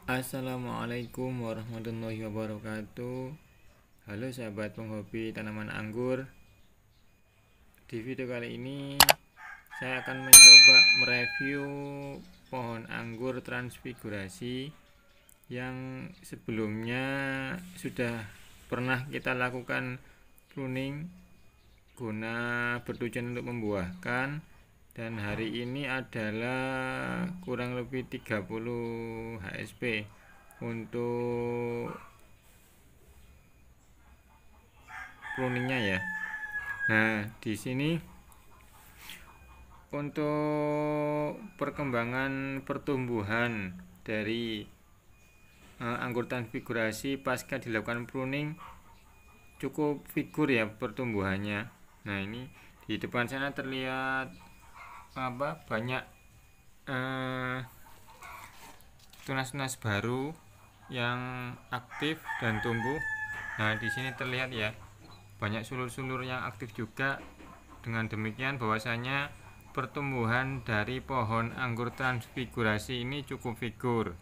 Assalamualaikum warahmatullahi wabarakatuh. Halo sahabat penghobi tanaman anggur. Di video kali ini saya akan mencoba mereview pohon anggur transfigurasi yang sebelumnya sudah pernah kita lakukan pruning guna bertujuan untuk membuahkan, dan hari ini adalah kurang lebih 30 HSP untuk pruningnya ya. Nah, di sini untuk perkembangan pertumbuhan dari anggur transfigurasi pasca dilakukan pruning cukup figur ya pertumbuhannya. Nah, ini di depan sana terlihat banyak tunas-tunas baru yang aktif dan tumbuh. Nah, di sini terlihat ya banyak sulur-sulur yang aktif juga. Dengan demikian bahwasanya pertumbuhan dari pohon anggur transfigurasi ini cukup figur.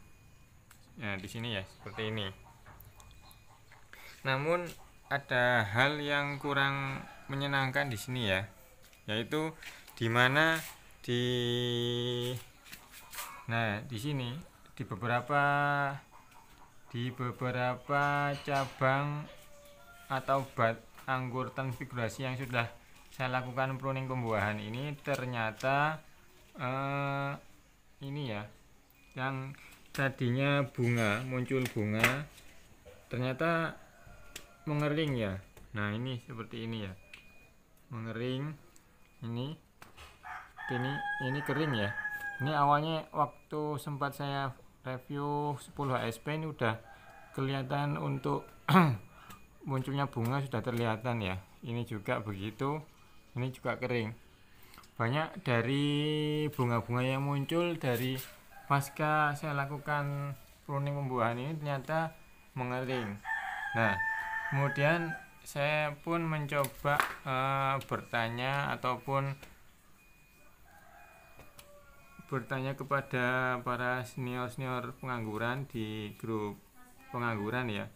Nah, di sini ya seperti ini. Namun ada hal yang kurang menyenangkan di sini ya, yaitu dimana di sini di beberapa cabang atau bat anggur transfigurasi yang sudah saya lakukan pruning pembuahan ini ternyata ini ya, yang tadinya muncul bunga ternyata mengering ya. Nah, ini seperti ini ya, mengering. Ini kering ya. Ini awalnya waktu sempat saya review 10 HSP ini udah kelihatan untuk munculnya bunga, sudah terlihatan ya. Ini juga begitu, ini juga kering. Banyak dari bunga-bunga yang muncul dari pasca saya lakukan pruning pembuahan ini ternyata mengering. Nah, kemudian saya pun mencoba bertanya kepada para senior pengangguran di grup pengangguran ya.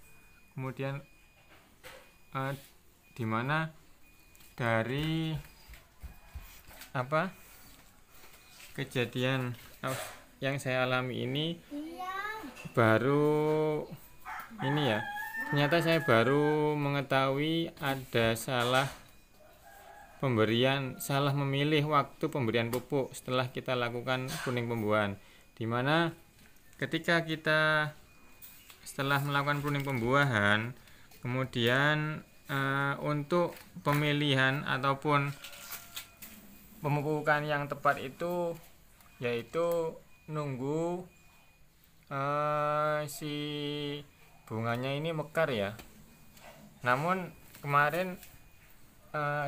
Kemudian dimana dari kejadian yang saya alami ini baru ini ya, ternyata saya baru mengetahui ada salah memilih waktu pemberian pupuk setelah kita lakukan pruning pembuahan, dimana ketika kita setelah melakukan pruning pembuahan kemudian untuk pemilihan ataupun pemupukan yang tepat itu yaitu nunggu si bunganya ini mekar ya. Namun kemarin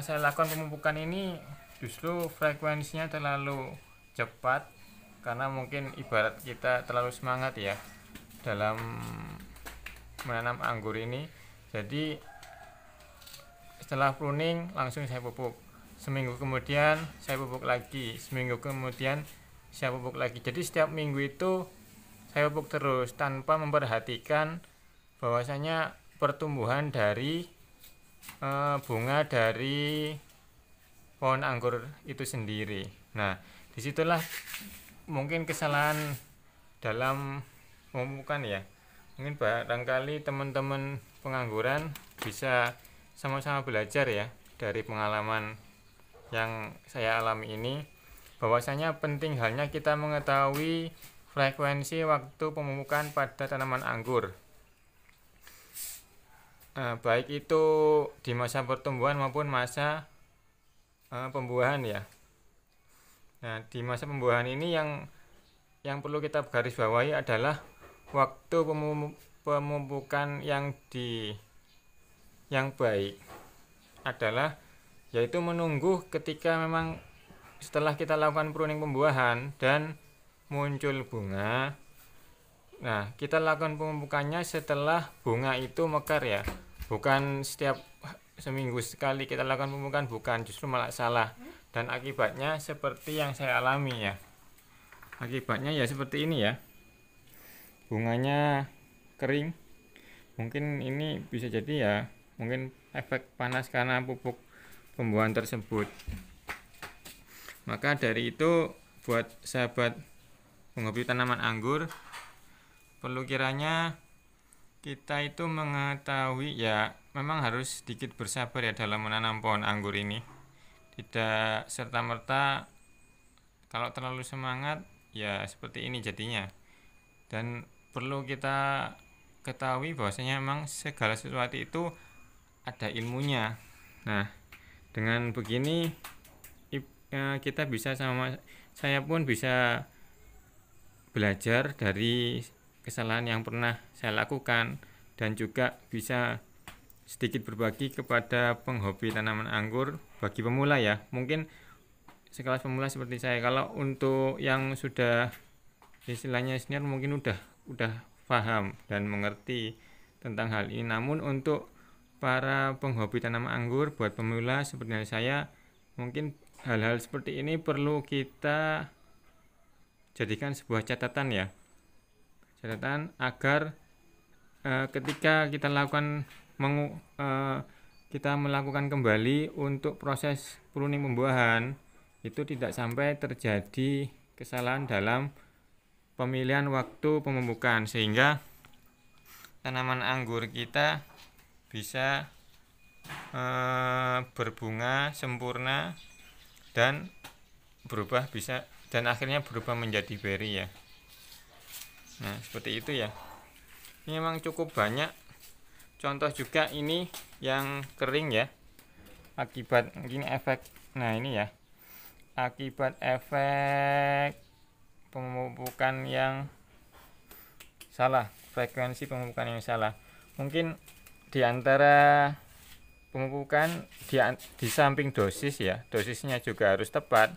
saya lakukan pemupukan ini justru frekuensinya terlalu cepat, karena mungkin ibarat kita terlalu semangat ya dalam menanam anggur ini. Jadi setelah pruning langsung saya pupuk, seminggu kemudian saya pupuk lagi, seminggu kemudian saya pupuk lagi. Jadi setiap minggu itu saya pupuk terus tanpa memperhatikan bahwasanya pertumbuhan dari bunga dari pohon anggur itu sendiri. Nah, disitulah mungkin kesalahan dalam pemupukan ya. Mungkin barangkali teman-teman pengangguran bisa sama-sama belajar ya dari pengalaman yang saya alami ini, bahwasanya penting halnya kita mengetahui frekuensi waktu pemupukan pada tanaman anggur. Baik itu di masa pertumbuhan maupun masa pembuahan ya. Nah, di masa pembuahan ini yang perlu kita garis bawahi adalah waktu pemupukan yang baik adalah yaitu menunggu ketika memang setelah kita lakukan pruning pembuahan dan muncul bunga. Nah, kita lakukan pemupukannya setelah bunga itu mekar ya, bukan setiap seminggu sekali kita lakukan pemupukan, bukan, justru malah salah. Dan akibatnya seperti yang saya alami ya. Akibatnya ya seperti ini ya. bunganya kering. Mungkin ini bisa jadi ya, mungkin efek panas karena pupuk pembuahan tersebut. Maka dari itu, buat sahabat penghobi tanaman anggur, perlu kiranya kita itu mengetahui ya, memang harus sedikit bersabar ya dalam menanam pohon anggur ini. Tidak serta-merta kalau terlalu semangat ya seperti ini jadinya. Dan perlu kita ketahui bahwasanya memang segala sesuatu itu ada ilmunya. Nah, dengan begini kita bisa, sama saya pun bisa belajar dari kesalahan yang pernah saya lakukan, dan juga bisa sedikit berbagi kepada penghobi tanaman anggur bagi pemula ya. Mungkin sekelas pemula seperti saya. Kalau untuk yang sudah istilahnya senior mungkin udah paham dan mengerti tentang hal ini. Namun untuk para penghobi tanaman anggur, buat pemula seperti saya, mungkin hal-hal seperti ini perlu kita jadikan sebuah catatan ya. Catatan agar ketika kita melakukan kembali untuk proses pruning pembuahan, itu tidak sampai terjadi kesalahan dalam pemilihan waktu pemupukan, sehingga tanaman anggur kita bisa berbunga sempurna dan akhirnya berubah menjadi beri ya. Nah, seperti itu ya. Ini memang cukup banyak contoh juga ini yang kering ya, akibat mungkin efek. Nah, ini ya, akibat efek pemupukan yang salah, frekuensi pemupukan yang salah. Mungkin di antara pemupukan di samping dosis ya, dosisnya juga harus tepat.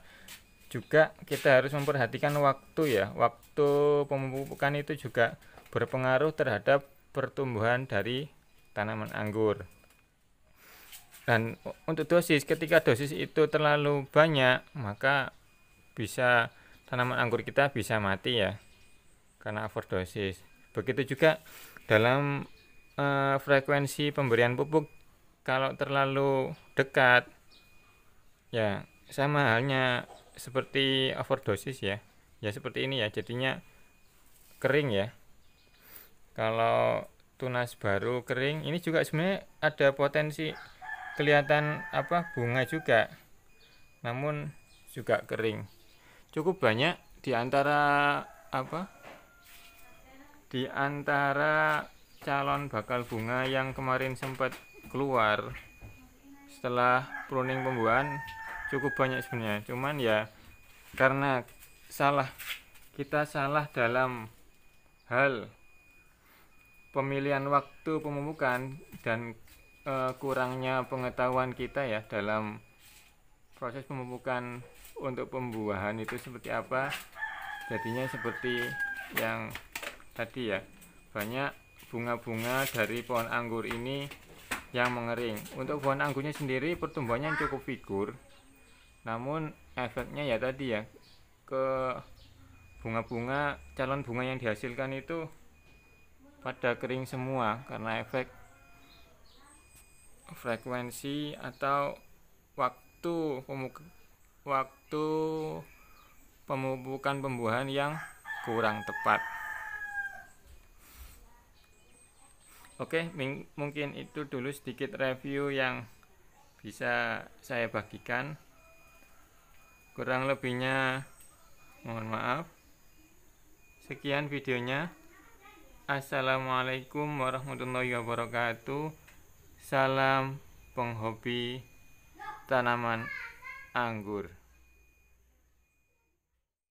Juga kita harus memperhatikan waktu ya. Waktu pemupukan itu juga berpengaruh terhadap pertumbuhan dari tanaman anggur. Dan untuk dosis, ketika dosis itu terlalu banyak, maka bisa tanaman anggur kita bisa mati ya, karena overdosis. Begitu juga dalam frekuensi pemberian pupuk, kalau terlalu dekat ya sama halnya seperti overdosis ya seperti ini ya, jadinya kering ya. Kalau tunas baru kering, ini juga sebenarnya ada potensi kelihatan bunga juga, namun juga kering. Cukup banyak di antara calon bakal bunga yang kemarin sempat keluar setelah pruning pembuahan, cukup banyak sebenarnya. Cuman ya karena kita salah dalam hal pemilihan waktu pemupukan dan kurangnya pengetahuan kita ya dalam proses pemupukan untuk pembuahan itu seperti apa, jadinya seperti yang tadi ya, banyak bunga-bunga dari pohon anggur ini yang mengering. Untuk pohon anggurnya sendiri pertumbuhannya cukup figur, namun efeknya ya tadi ya, ke bunga-bunga, calon bunga yang dihasilkan itu pada kering semua karena efek frekuensi atau waktu pemupukan pembuahan yang kurang tepat. Oke, mungkin itu dulu sedikit review yang bisa saya bagikan. Kurang lebihnya mohon maaf. Sekian videonya. Assalamualaikum warahmatullahi wabarakatuh. Salam penghobi tanaman anggur.